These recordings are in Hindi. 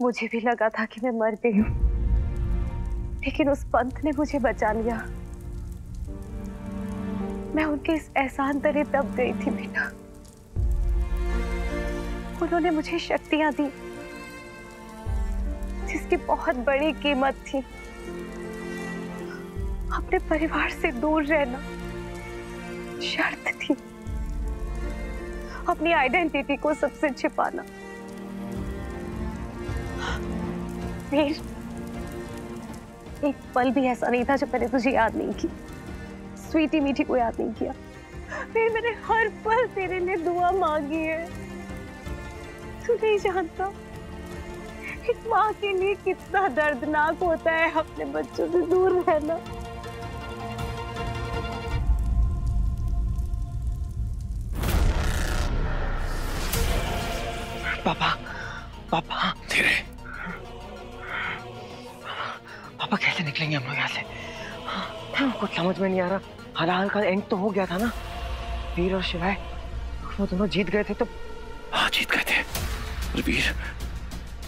मुझे भी लगा था कि मैं मर गई हूँ, लेकिन उस पंथ ने मुझे बचा लिया। मैं उनके इस एहसान तले दब गई थी बेटा। उन्होंने मुझे शक्तियां दी जिसकी बहुत बड़ी कीमत थी। अपने परिवार से दूर रहना शर्त थी, अपनी आइडेंटिटी को सबसे छिपाना। वीर, एक पल भी ऐसा नहीं था जब मैंने तुझे याद नहीं की, स्वीटी मीठी को याद नहीं किया। फिर मैंने हर पल तेरे लिए दुआ मांगी है। तू नहीं जानता एक माँ के लिए कितना दर्दनाक होता है अपने बच्चों से दूर रहना। पापा, पापा धीरे। पापा कैसे निकलेंगे हम लोग यहाँ से? कुछ समझ में नहीं आ रहा। हाल का एंड तो हो गया था ना, वीर और शिवाय वो दोनों जीत गए थे। तो हाँ, जीत गए थे। और वीर,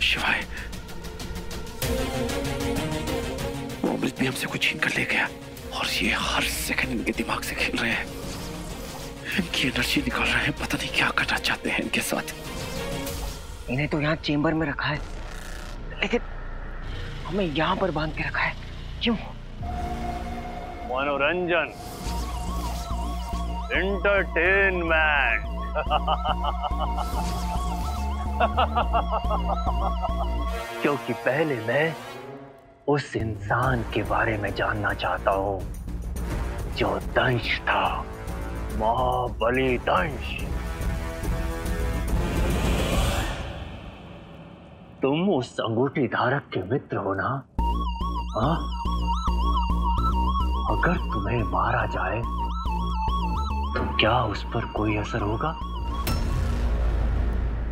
शिवाय, वो अमृत भी हमसे कुछ छीन कर ले गया और ये हर सेकंड इनके दिमाग से खेल रहे हैं, इनकी एनर्जी निकाल रहे हैं। पता नहीं क्या करना चाहते हैं इनके साथ। इन्हें तो यहाँ चेंबर में रखा है, लेकिन हमें यहाँ पर बांध के रखा है, क्यों? मनोरंजन, एंटरटेनमेंट। क्योंकि पहले मैं उस इंसान के बारे में जानना चाहता हूं जो दंश था, महाबली दंश। तुम उस अंगूठी धारक के मित्र हो ना? हाँ? अगर तुम्हें मारा जाए तो क्या उस पर कोई असर होगा?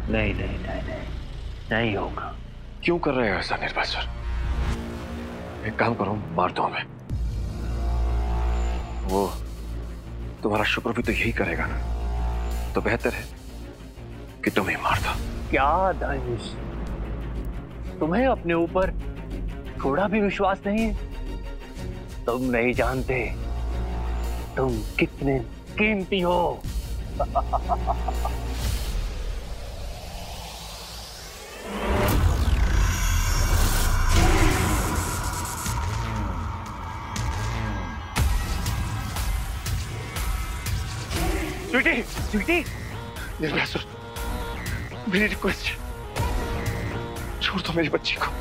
नहीं नहीं नहीं नहीं, नहीं होगा। क्यों कर रहे हो ऐसा निर्भय सर? एक काम करो, मार दो हमें। वो तुम्हारा शुक्र भी तो यही करेगा ना, तो बेहतर है कि तुम ही मार दो। क्या दंश, तुम्हें अपने ऊपर थोड़ा भी विश्वास नहीं है? तुम नहीं जानते तुम कितने कीमती हो। स्वीटी, स्वीटी, निर्भया सर, मेरी रिक्वेस्ट, छोड़ दो मेरी बच्ची को।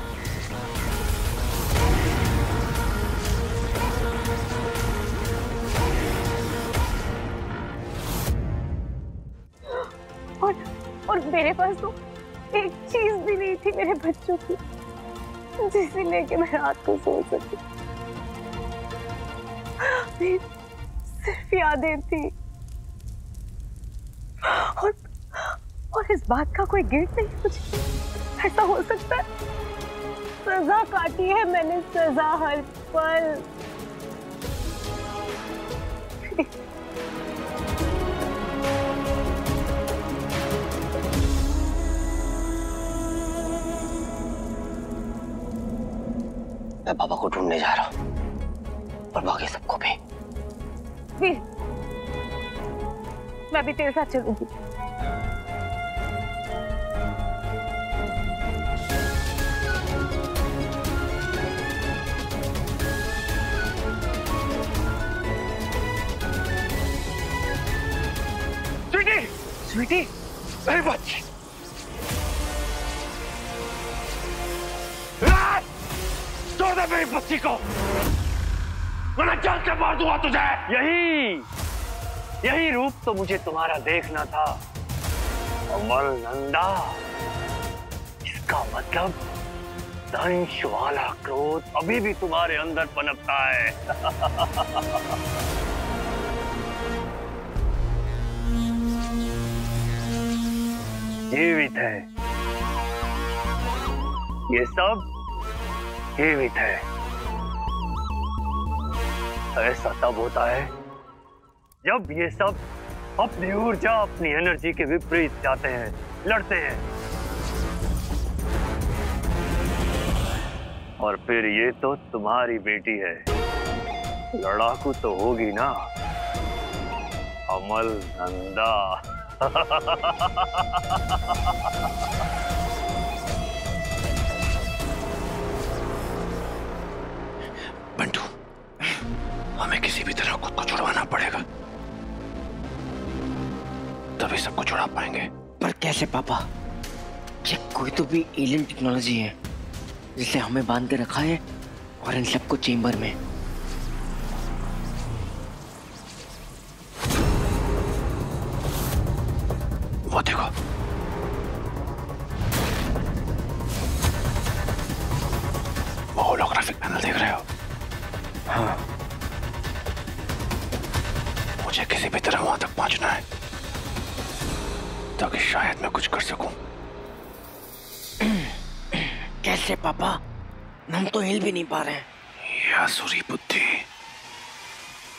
और मेरे पास तो एक चीज भी नहीं थी मेरे बच्चों की, जिसे लेके मैं रात को सो सकती। सिर्फ यादें थी और इस बात का कोई गिल्ट नहीं मुझे। ऐसा हो सकता है? सजा काटी है मैंने, सजा हर पल। मैं बाबा को ढूंढने जा रहा हूँ और बाकी सबको भी। वीर, मैं भी तेरे साथ चलूंगी। स्वीटी, स्वीटी, मेरी बच्ची। छोड़ दे मेरी बच्ची को, वरना जान के मार दूंगा तुझे। यही रूप तो मुझे तुम्हारा देखना था, अमल नंदा। इसका मतलब दंश वाला क्रोध अभी भी तुम्हारे अंदर पनपता है। जीवित है, ये सब जीवित है। ऐसा तब होता है जब ये सब अपनी ऊर्जा, अपनी एनर्जी के विपरीत जाते हैं, लड़ते हैं। और फिर ये तो तुम्हारी बेटी है, लड़ाकू तो होगी ना, अमल नंदा। बंटू, हमें किसी भी तरह खुद को छुड़वाना पड़ेगा, तभी सबको छुड़ा पाएंगे। पर कैसे पापा? ये कोई तो भी एलियन टेक्नोलॉजी है जिसे हमें बांध के रखा है और इन सबको चेंबर में। वो देखो, वो होलोग्राफिक पैनल देख रहे हो? हाँ। मुझे किसी भी तरह वहां तक पहुंचना है ताकि शायद मैं कुछ कर सकूं। कैसे पापा? हम तो हिल भी नहीं पा रहे हैं। ये आसुरी बुद्धि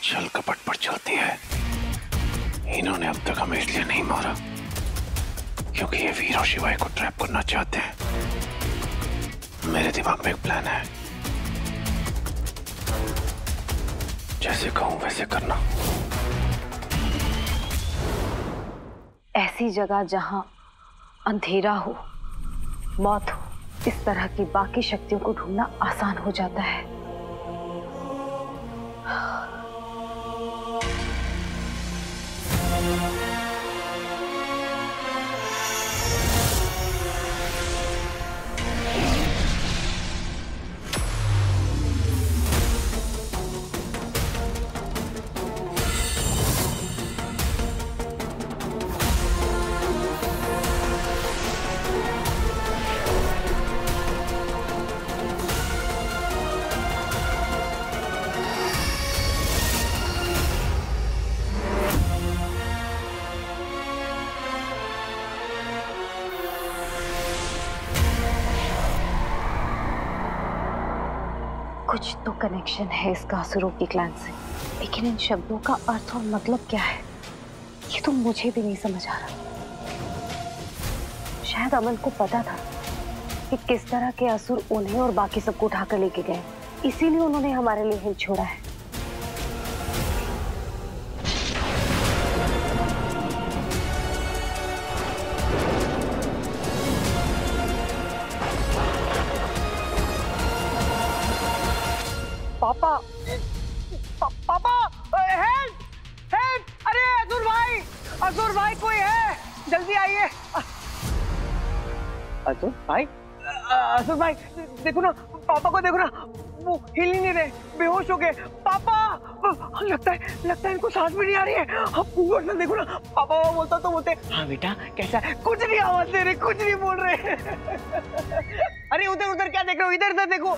छल कपट पर चलती है। इन्होंने अब तक हमें इसलिए नहीं मारा क्योंकि ये वीर और शिवाय को ट्रैप करना चाहते हैं। मेरे दिमाग में एक प्लान है, जैसे कहूं वैसे करना। ऐसी जगह जहां अंधेरा हो, मौत हो, इस तरह की बाकी शक्तियों को ढूंढना आसान हो जाता है। कुछ तो कनेक्शन है इसका असुरों की क्लैन से, लेकिन इन शब्दों का अर्थ और मतलब क्या है ये तो मुझे भी नहीं समझ आ रहा। शायद अमल को पता था कि किस तरह के असुर उन्हें और बाकी सबको उठाकर लेके गए, इसीलिए उन्होंने हमारे लिए हिल छोड़ा है। पापा, पापा, हेल्प, हेल्प! अरे असुर भाई कोई है, जल्दी आइए। असुर भाई देखो ना, पापा को देखो ना, वो हिल ही नहीं रहे, बेहोश हो गए। पापा, लगता है इनको सांस भी नहीं आ रही है। अब देखो ना, पापा बोलता तो बोलते, हाँ बेटा कैसा है? कुछ नहीं आवाज दे रहे, कुछ नहीं बोल रहे। अरे उधर क्या देख रहे हो? इधर देखो।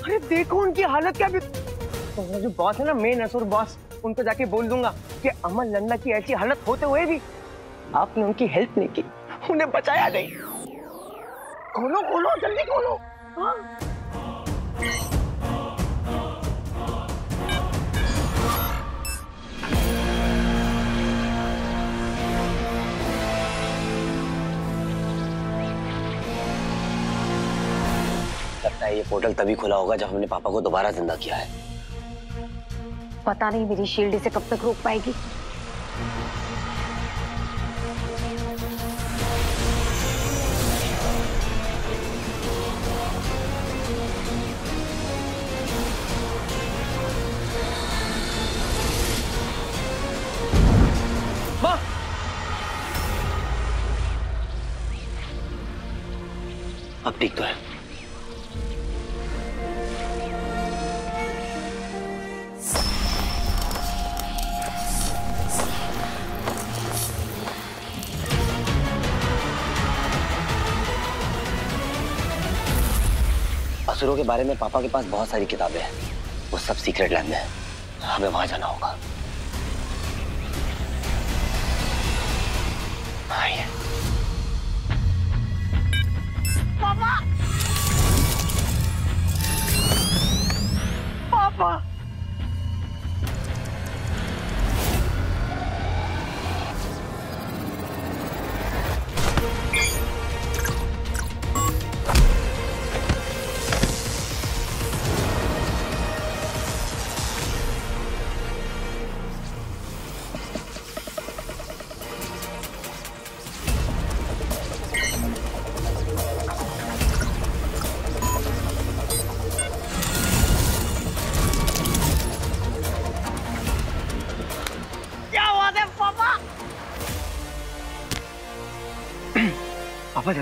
अरे देखो उनकी हालत क्या भी। तो जो बॉस है ना, मेन असुर बॉस, उनको जाके बोल दूंगा कि अमल नंदा की ऐसी हालत होते हुए भी आपने उनकी हेल्प नहीं की, उन्हें बचाया नहीं। खोलो जल्दी खोलो। हाँ? लगता है ये पोर्टल तभी खुला होगा जब हमने पापा को दोबारा जिंदा किया है। पता नहीं मेरी शील्ड इसे कब तक रोक पाएगी। माँ, अब ठीक तो है। असुरों के बारे में पापा के पास बहुत सारी किताबें हैं, वो सब सीक्रेट लैब में है, हमें वहां जाना होगा। आइए। पापा, पापा,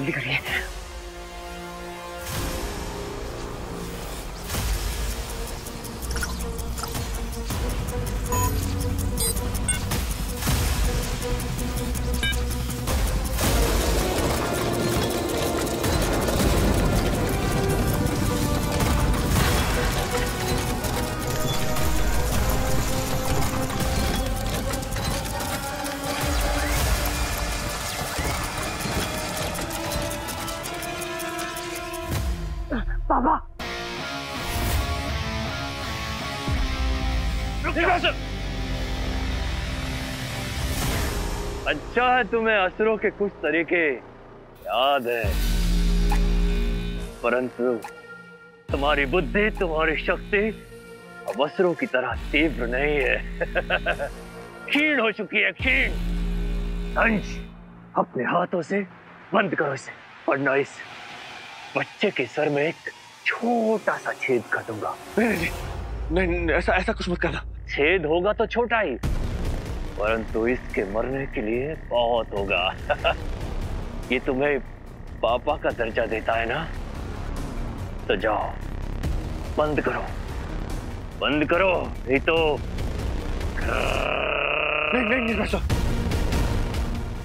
जल्दी करिए। पापा अच्छा है तुम्हें असुरों के कुछ तरीके याद है, परंतु तुम्हारी बुद्धि, तुम्हारी शक्ति अब असुरों की तरह तीव्र नहीं है। क्षीण हो चुकी है, क्षीण। अंश, अपने हाथों से बंद करो इसे, वरना इस बच्चे के सर में एक छोटा सा छेद कर दूंगा। नहीं, ऐसा कुछ मत करना। छेद होगा तो छोटा ही, परंतु इसके मरने के लिए बहुत होगा। ये तुम्हें पापा का दर्जा देता है ना, तो जाओ बंद करो, बंद करो, नहीं तो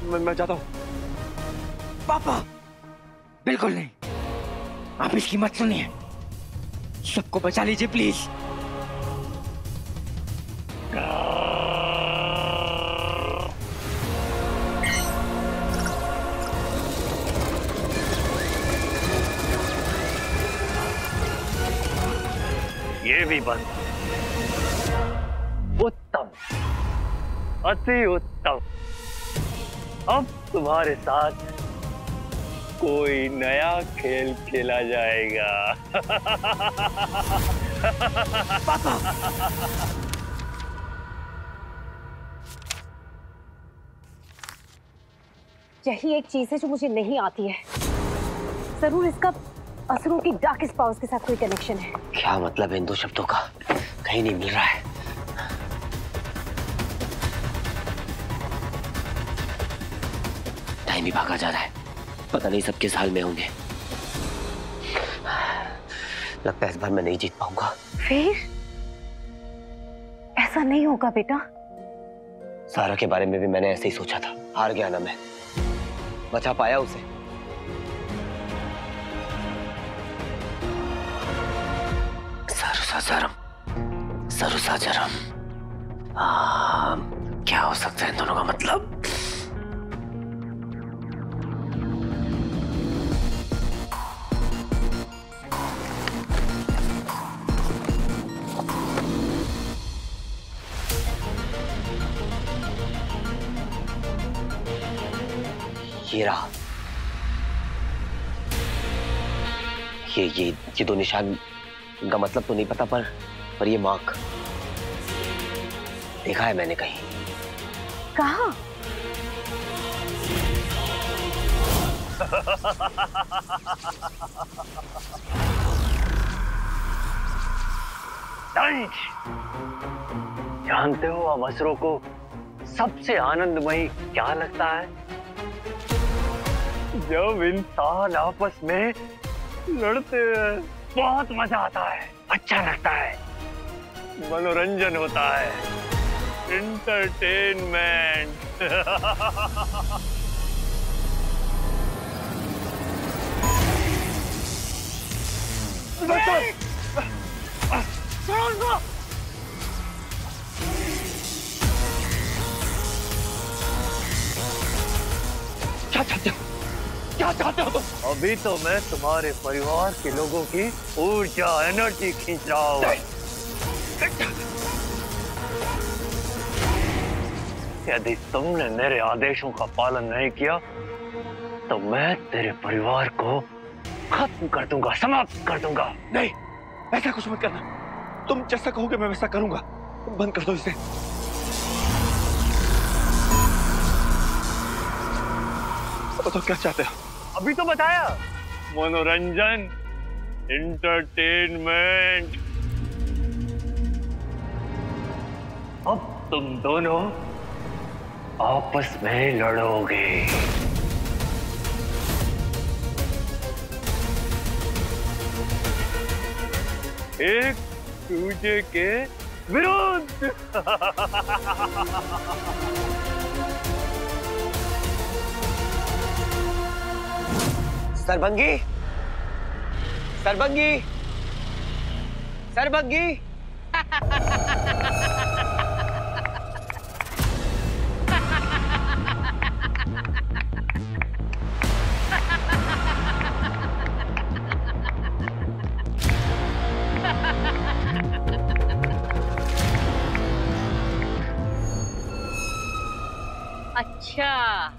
नहीं मैं जाता हूँ। पापा बिल्कुल नहीं, आप इसकी मत सुनिए, सबको बचा लीजिए प्लीज। ये भी बंद। उत्तम, अति उत्तम। अब तुम्हारे साथ कोई नया खेल खेला जाएगा। पापा यही एक चीज है जो मुझे नहीं आती है। जरूर इसका असुरों की डार्केस्ट पावर्स के साथ कोई कनेक्शन है। क्या मतलब है इन दो शब्दों का? कहीं नहीं मिल रहा है। टाइम भी भागा जा रहा है, पता नहीं सब किस हाल में होंगे। लगता है इस बार मैं नहीं जीत पाऊंगा। फिर ऐसा नहीं होगा बेटा। सारा के बारे में भी मैंने ऐसे ही सोचा था, हार गया ना मैं, बचा पाया उसे। सरुसाजरम, क्या हो सकता है इन दोनों का मतलब? ये रहा, ये दो निशान का मतलब तो नहीं पता, पर ये मार्क देखा है मैंने कहीं। कहाँ? जानते हो अब असुरों को सबसे आनंदमयी क्या लगता है? जब इंसान आपस में लड़ते हैं, बहुत मजा आता है, अच्छा लगता है, मनोरंजन होता है, एंटरटेनमेंट। क्या चाहते हो तुम? अभी तो मैं तुम्हारे परिवार के लोगों की ऊर्जा, एनर्जी खींच रहा हूँ। यदि तुमने मेरे आदेशों का पालन नहीं किया तो मैं तेरे परिवार को खत्म कर दूंगा, समाप्त कर दूंगा। नहीं, ऐसा कुछ मत करना। तुम जैसा कहोगे मैं वैसा करूंगा। बंद कर दो इसे। तो क्या चाहते हो? अभी तो बताया, मनोरंजन, एंटरटेनमेंट। अब तुम दोनों आपस में लड़ोगे। एक दूसरे के विरुद्ध। सरभंगी, सरभंगी, सरभंगी। अच्छा,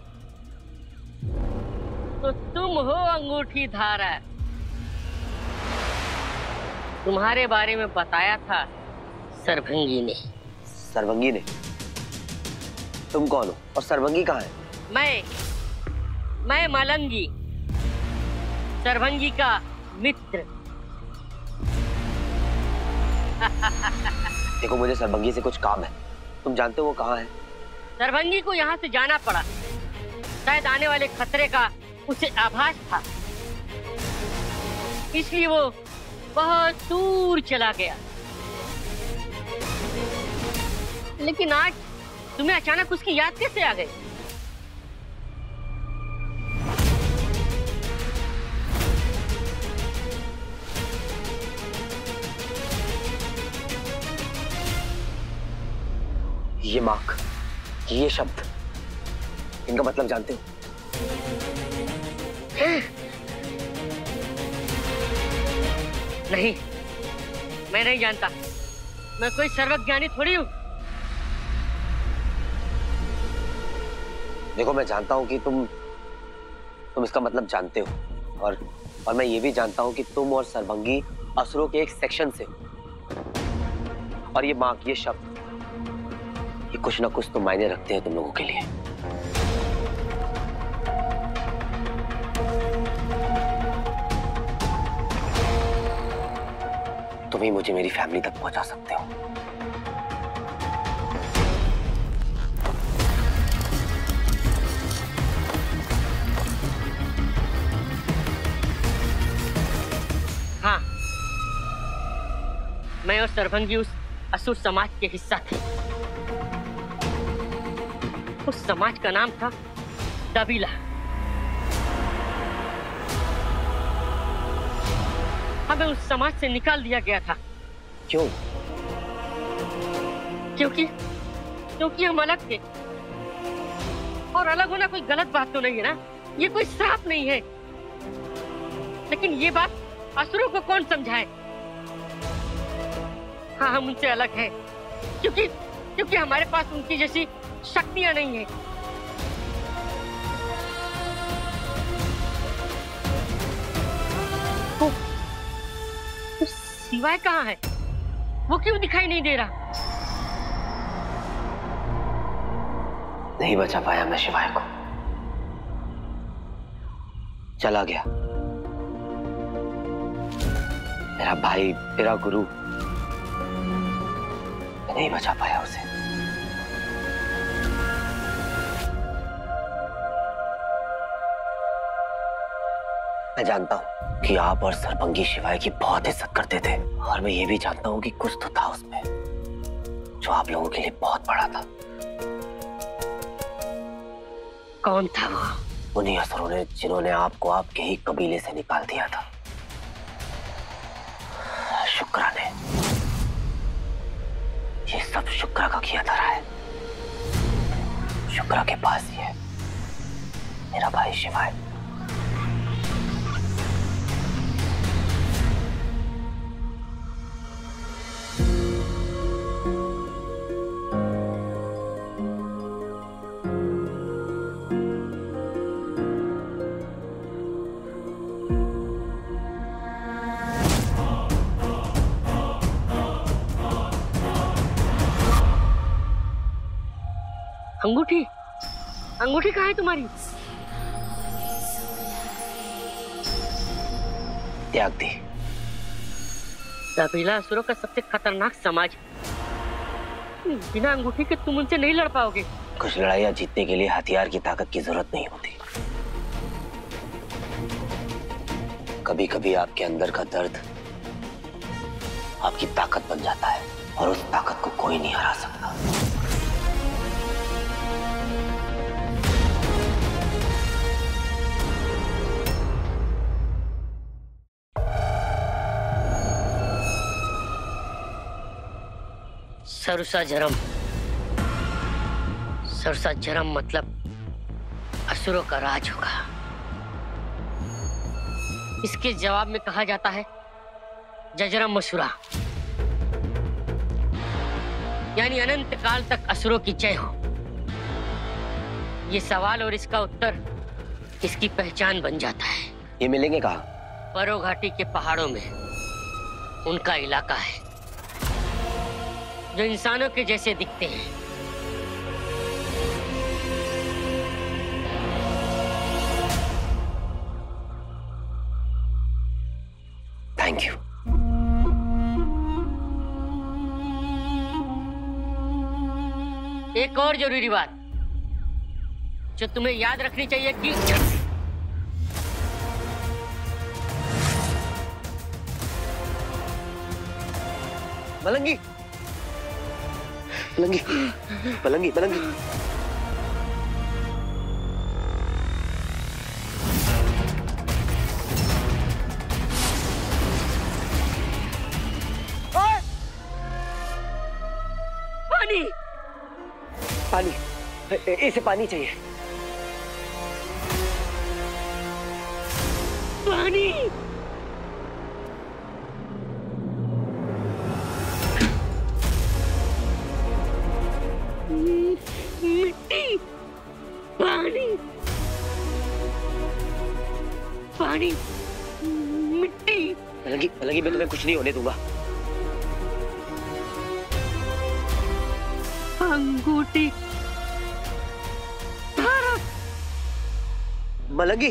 तो तुम हो अंगूठी धारक। तुम्हारे बारे में बताया था सरभंगी ने। सरभंगी ने? तुम कौन हो और सरभंगी कहाँ है? मैं मलंगी, सरभंगी का मित्र। देखो, मुझे सरभंगी से कुछ काम है। तुम जानते हो वो कहाँ है? सरभंगी को यहाँ से जाना पड़ा, शायद आने वाले खतरे का उसे आभास था, इसलिए वो बहुत दूर चला गया। लेकिन आज तुम्हें अचानक उसकी याद कैसे आ गई? ये मार्क, ये शब्द, इनका मतलब जानते हो? नहीं, मैं नहीं जानता। मैं कोई सर्वज्ञानी थोड़ी हूँ। देखो, मैं जानता हूँ कि तुम इसका मतलब जानते हो, और मैं ये भी जानता हूँ कि तुम और सरभंगी असुरों के एक सेक्शन से हो। और ये मार्क, ये शब्द, ये कुछ ना कुछ तो मायने रखते हैं तुम लोगों के लिए। तुम ही मुझे मेरी फैमिली तक पहुंचा सकते हो। हाँ, मैं और सरभंगी उस असुर समाज के हिस्सा थे। उस समाज का नाम था दबीला। हमें उस समाज से निकाल दिया गया था। क्यों? क्योंकि हम अलग थे। और अलग होना कोई गलत बात तो नहीं है ना, ये कोई श्राप नहीं है। लेकिन ये बात असुरों को कौन समझाए? हाँ, हम उनसे अलग हैं, क्योंकि हमारे पास उनकी जैसी शक्तियां नहीं है। तो सिवाय कहाँ है? वो क्यों दिखाई नहीं दे रहा? नहीं बचा पाया मैं शिवाय को, चला गया। मेरा भाई, मेरा गुरु, मैं नहीं बचा पाया उसे। मैं जानता हूं कि आप और सरभंगी शिवाय की बहुत इज्जत करते थे, और मैं ये भी जानता हूं कि कुछ तो था उसमें जो आप लोगों के लिए बहुत बड़ा था। कौन था वो? उन्हीं असुरों ने जिन्होंने आपको आपके ही कबीले से निकाल दिया था। शुक्रा ने। ये सब शुक्रा का किया धरा है। शुक्रा के पास ही है मेरा भाई शिवाय। अंगूठी, अंगूठी कहाँ है तुम्हारी? त्याग दी। दबीला असुरों का सबसे खतरनाक समाज। बिना अंगूठी के तुम उनसे नहीं लड़ पाओगे। कुछ लड़ाइयां जीतने के लिए हथियार की ताकत की जरूरत नहीं होती। कभी कभी आपके अंदर का दर्द आपकी ताकत बन जाता है और उस ताकत को कोई नहीं हरा सकता। सरसा जरम मतलब असुरों का राज होगा। इसके जवाब में कहा जाता है जजरम मसुरा, यानी अनंत काल तक असुरों की जय हो। ये सवाल और इसका उत्तर इसकी पहचान बन जाता है। ये मिलेंगे कहाँ? परो घाटी के पहाड़ों में उनका इलाका है, जो इंसानों के जैसे दिखते हैं। Thank you. एक और जरूरी बात जो तुम्हें याद रखनी चाहिए कि मलंगी मलंगी मलंगी मलंगी पानी पानी, इसे पानी चाहिए। पानी मिट्टी, पानी, पानी, मिट्टी। मलंगी मलंगी, मैं तुम्हें कुछ नहीं होने दूंगा। अंगूठी, मलंगी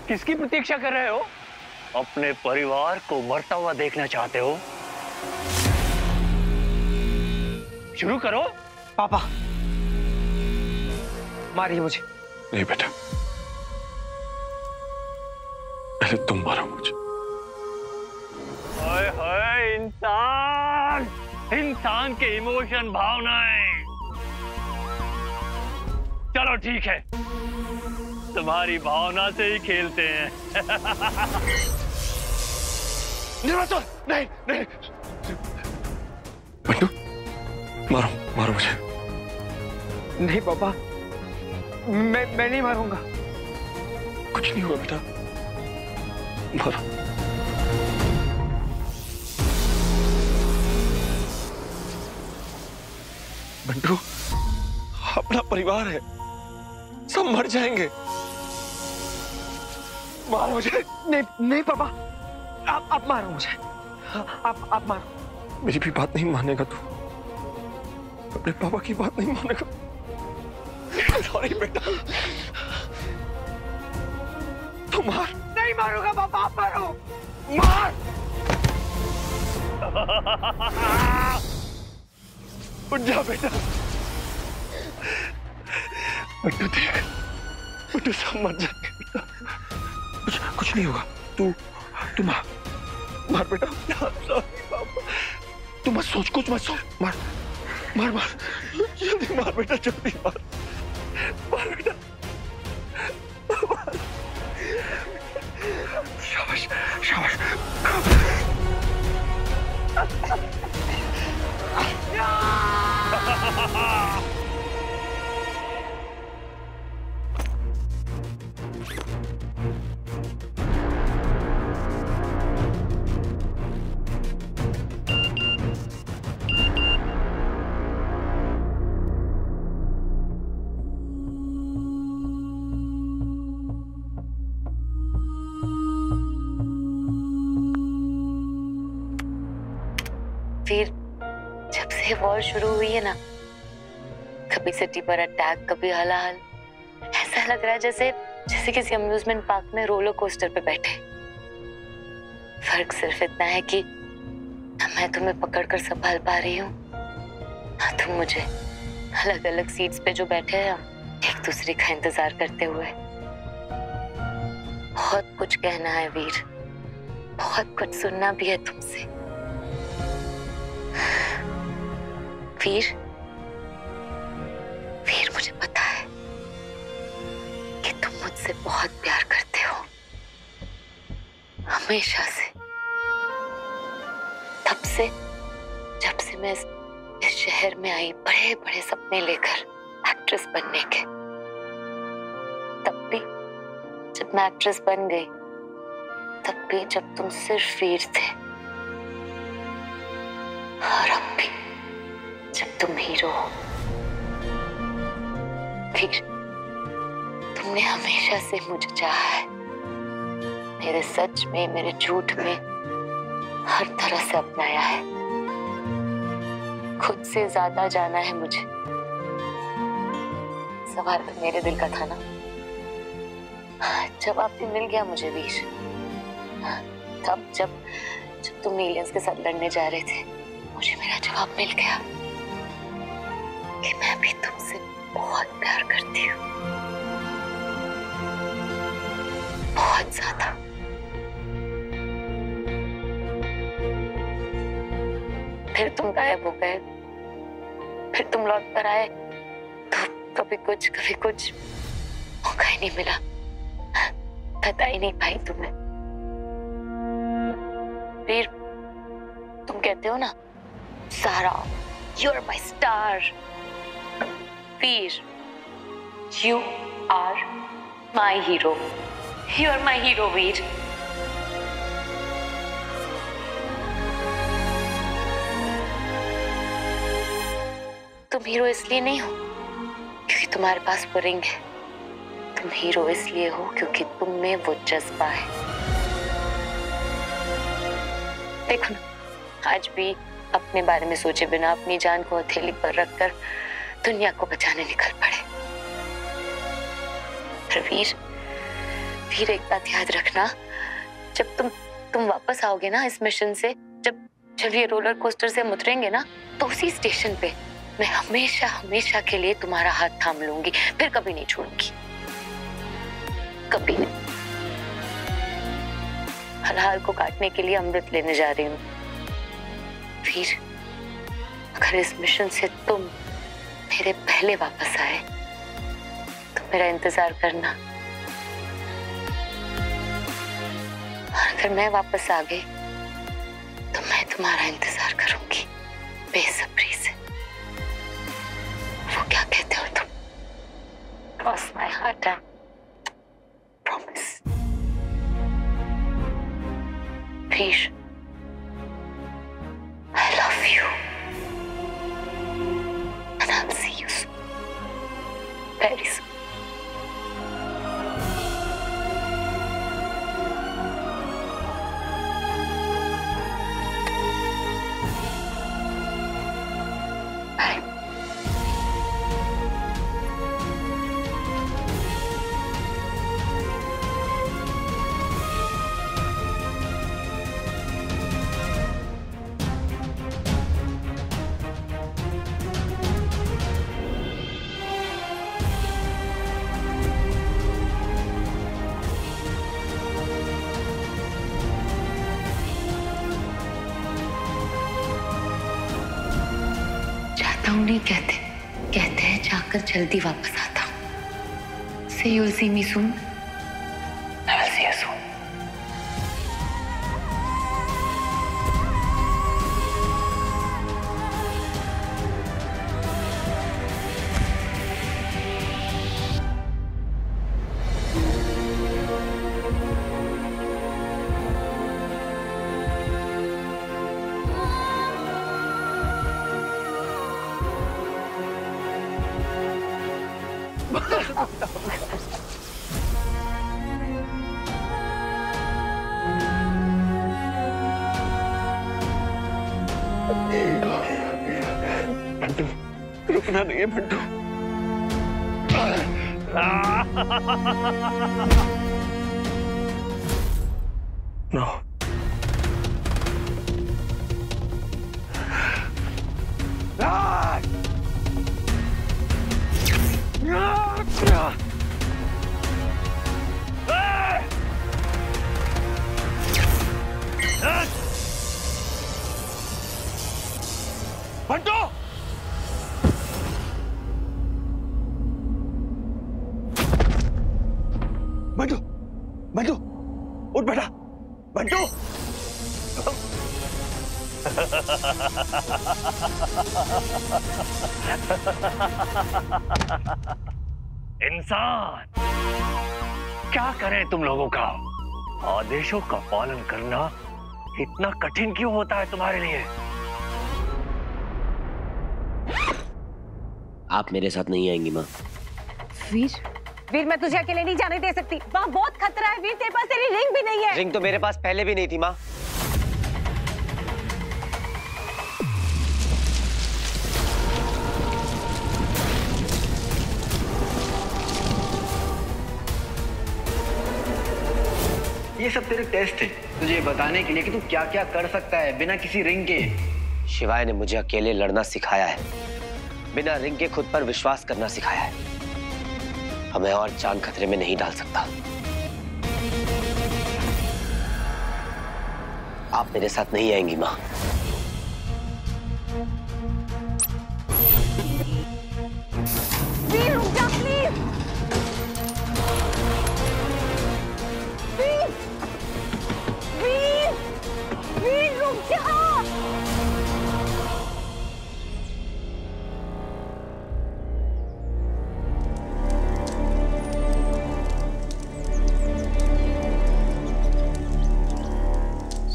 किसकी प्रतीक्षा कर रहे हो? अपने परिवार को मरता हुआ देखना चाहते हो? शुरू करो। पापा मारिए मुझे। नहीं बेटा, पहले तुम मारो मुझे। हाय हाय, इंसान, इंसान के इमोशन, भावनाएं। चलो ठीक है, तुम्हारी भावना से ही खेलते हैं। निर्वाचन, नहीं नहीं, बंटू मारो मारो मुझे। नहीं पापा, मैं नहीं मारूंगा। कुछ नहीं हुआ बेटा, मारो। बंटू, अपना परिवार है, सब मर जाएंगे। मारो मुझे। नहीं नहीं पापा, आप मारो मुझे। आप मारो। मेरी भी बात नहीं मानेगा तू, अपने पापा की बात नहीं मानेगा। सॉरी बेटा, तू मार। नहीं मारूंगा पापा, आप मारो। मार। उठ जा बेटा। बंटू देख, बंटू सब मर जाएंगे बेटा। कुछ नहीं होगा। तू मार बेटा। सॉरी पापा, तू मत सोच, कुछ मत सोच। मार मार मार, जल्दी मार बेटा, जल्दी मार। मार बेटा, मार। शाबाश शाबाश। फिर जब से वॉर शुरू हुई है ना, कभी सिटी पर अटैक, कभी हलाहल, ऐसा लग रहा है जैसे किसी अम्यूजमेंट पार्क में रोलर कोस्टर पे बैठे। फर्क सिर्फ इतना है कि ना मैं तुम्हें पकड़कर संभाल पा रही हूँ, ना तुम मुझे। अलग अलग सीट्स पे जो बैठे हैं एक दूसरे का इंतजार करते हुए। बहुत कुछ कहना है वीर, बहुत कुछ सुनना भी है तुमसे। वीर, वीर मुझे पता है कि तुम मुझसे बहुत प्यार करते हो, हमेशा से। तब से जब से मैं इस शहर में आई बड़े बड़े सपने लेकर एक्ट्रेस बनने के, तब भी जब मैं एक्ट्रेस बन गई, तब भी जब तुम सिर्फ वीर थे, और अब भी जब तुम हीरो हो। वीर, तुमने हमेशा से मुझे चाहा है, मेरे सच में, मेरे झूठ में, हर तरह से अपनाया है। खुद से ज्यादा जाना है मुझे। सवाल तो मेरे दिल का था ना, जवाब भी मिल गया मुझे वीर। तब जब तुम एलियंस के साथ लड़ने जा रहे थे, मुझे मेरा जवाब मिल गया कि मैं भी तुमसे बहुत प्यार करती हूँ, बहुत ज्यादा। फिर तुम गायब हो गए, फिर तुम लौट कर आए, तो कभी कुछ मौका ही नहीं मिला, बता ही नहीं पाई तुम्हें। फिर तुम कहते हो ना, Sara you are my star. Veer, you are my hero, you are my hero Veer. तुम हीरो इसलिए नहीं हो क्योंकि तुम्हारे पास वो रिंग है, तुम हीरो इसलिए हो क्योंकि तुम में वो जज्बा है। देखो ना, आज भी अपने बारे में सोचे बिना अपनी जान को हथेली पर रखकर दुनिया को बचाने निकल पड़े। वीर, एक बात याद रखना, जब तुम वापस आओगे ना इस मिशन से, जब ये रोलर कोस्टर से हम उतरेंगे ना, तो उसी स्टेशन पे मैं हमेशा हमेशा के लिए तुम्हारा हाथ थाम लूंगी, फिर कभी नहीं छोड़ूंगी, कभी नहीं। हलाल को काटने के लिए अमृत लेने जा रही हूँ। वीर, अगर इस मिशन से तुम मेरे पहले वापस आए तो मेरा इंतजार करना, और अगर मैं वापस आ गई तो मैं तुम्हारा इंतजार करूंगी बेसब्री से। वो क्या कहते हो तुम? Cross my heart and promise. Veer, I love you. And I'll see you soon. Very soon. Bye. नहीं कहते हैं जाकर जल्दी वापस आता हूँ। See you, see me soon. I will see you soon. रुकना नहीं है बंटू। नो, बंटू! बंटू! बंटू! उठ बेटा! बंटू! इंसान, क्या करें तुम लोगों का? आदेशों का पालन करना इतना कठिन क्यों होता है तुम्हारे लिए? आप मेरे साथ नहीं आएंगी माँ। वीर मैं तुझे अकेले नहीं जाने दे सकती। वहाँ बहुत खतरा है वीर, तेरे पास तेरी रिंग भी नहीं है। रिंग तो मेरे पास पहले भी नहीं थी माँ। ये सब तेरे टेस्ट है तुझे बताने के लिए कि तू क्या क्या कर सकता है बिना किसी रिंग के। शिवाय ने मुझे अकेले लड़ना सिखाया है, बिना रिंग के खुद पर विश्वास करना सिखाया है। हमें और जान खतरे में नहीं डाल सकता। आप मेरे साथ नहीं आएंगी माँ। वीर रुक जा प्लीज। वीर वीर वीर रुक जा।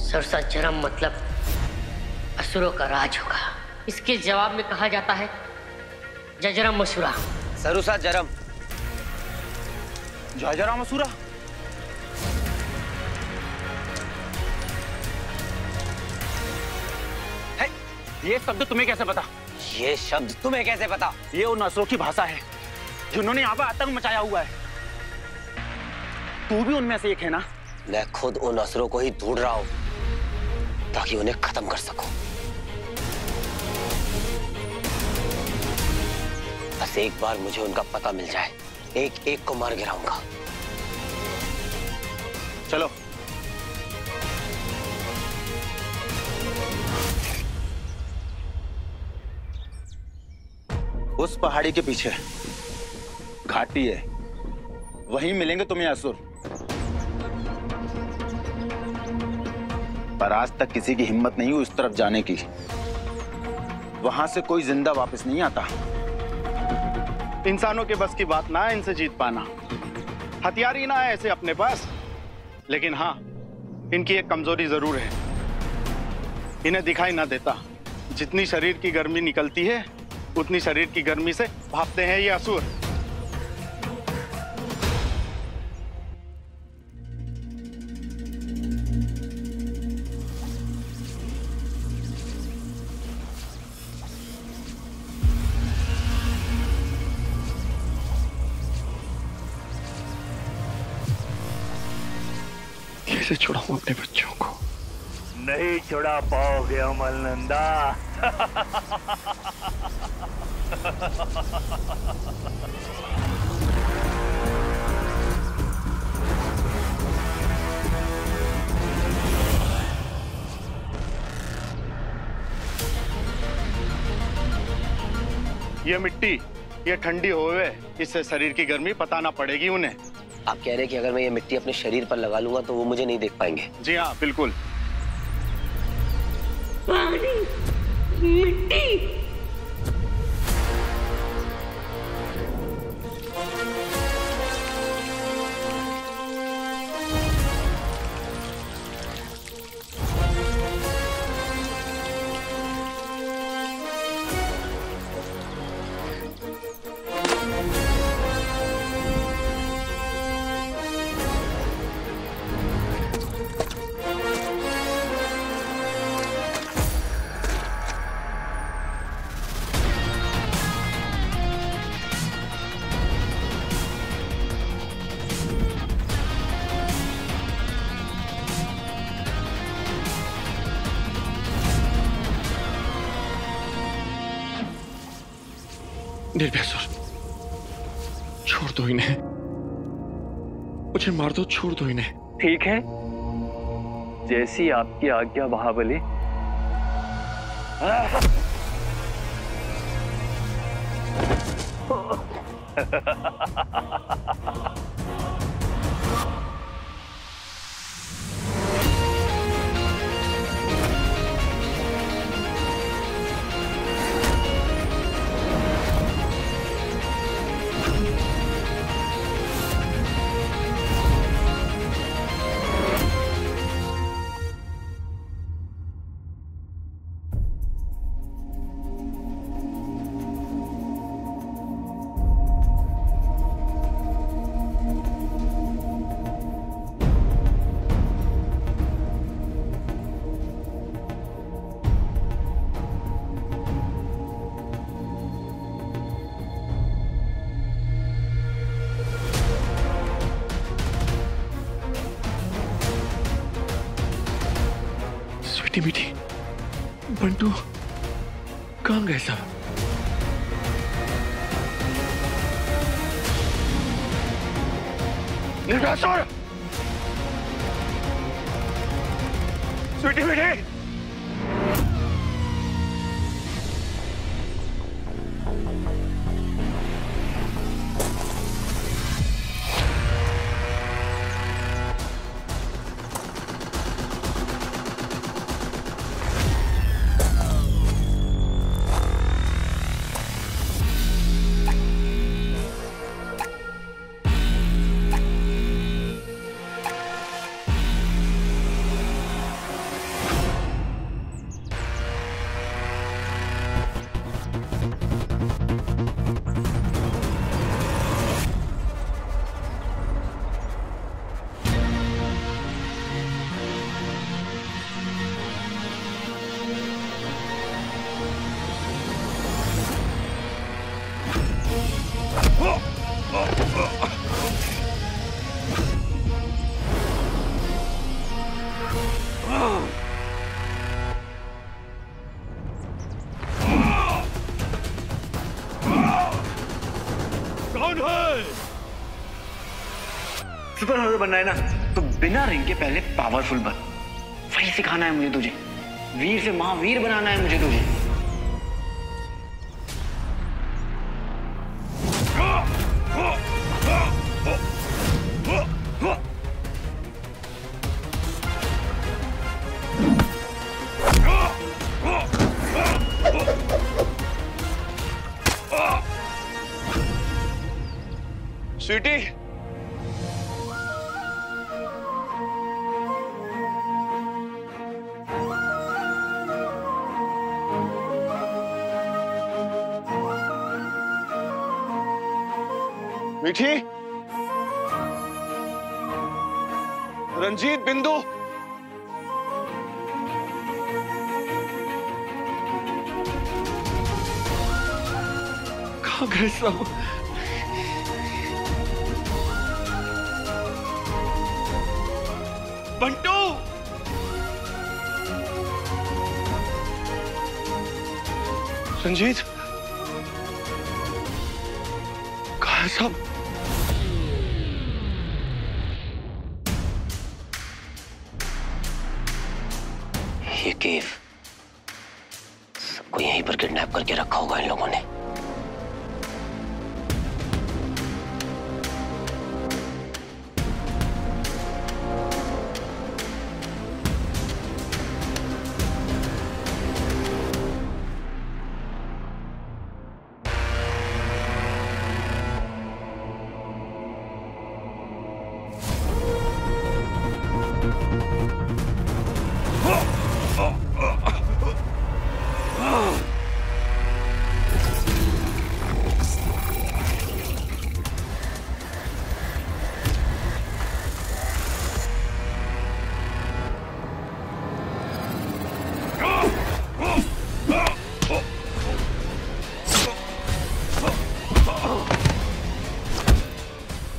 सरसा जरम मतलब असुरों का राज होगा। इसके जवाब में कहा जाता है जजरम मसूरा। सरुसा जरम। जयजराम असुरा। ये शब्द तुम्हें कैसे पता? ये शब्द तुम्हें कैसे पता? ये उन असुरों की भाषा है जिन्होंने यहाँ पर आतंक मचाया हुआ है। तू भी उनमें से एक है ना? मैं खुद उन असुरों को ही ढूंढ रहा हूं ताकि उन्हें खत्म कर सकूं। बस एक बार मुझे उनका पता मिल जाए, एक एक को मार गिराऊंगा। चलो। उस पहाड़ी के पीछे घाटी है, वहीं मिलेंगे तुम्हें असुर। पर आज तक किसी की हिम्मत नहीं हुई उस तरफ जाने की। वहां से कोई जिंदा वापस नहीं आता। इंसानों के बस की बात ना है इनसे जीत पाना। हथियार ही ना है ऐसे अपने पास, लेकिन हाँ इनकी एक कमजोरी जरूर है, इन्हें दिखाई ना देता। जितनी शरीर की गर्मी निकलती है उतनी शरीर की गर्मी से भागते हैं ये असुर। कैसे छुड़ाऊं अपने बच्चों को? नहीं छुड़ा पाओगे अमलनंदा। ये मिट्टी ये ठंडी होवे, इससे शरीर की गर्मी पता ना पड़ेगी उन्हें। आप कह रहे हैं कि अगर मैं ये मिट्टी अपने शरीर पर लगा लूंगा तो वो मुझे नहीं देख पाएंगे? जी हाँ बिल्कुल। पानी, मिट्टी। निर्भयसुर, छोड़ दो इन्हें, मुझे मार दो, छोड़ दो इन्हें। ठीक है, जैसी आपकी आज्ञा महाबली। मीठी बंटू कहाँ गए सब? स्वीटी मीठी सुपर हीरो बनना है ना तो बिना रिंग के पहले पावरफुल बन। वही सिखाना है मुझे तुझे। वीर से महावीर बनाना है मुझे तुझे। स्वीटी मीठी रंजीत बिंदु कहाँ गए सब? बंटू रंजीत कहाँ है सब? ये केव सबको यहीं पर किडनैप करके रखा होगा इन लोगों ने।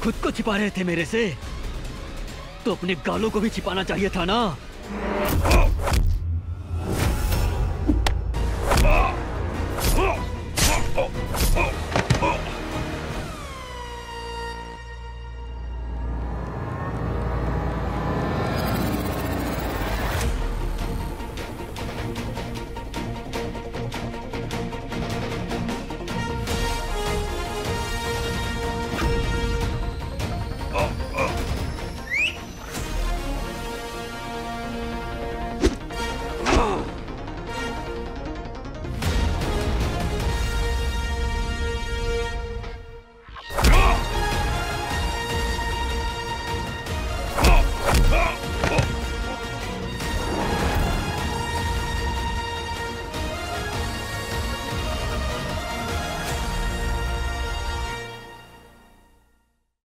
खुद को छिपा रहे थे मेरे से, तो अपने गालों को भी छिपाना चाहिए था ना।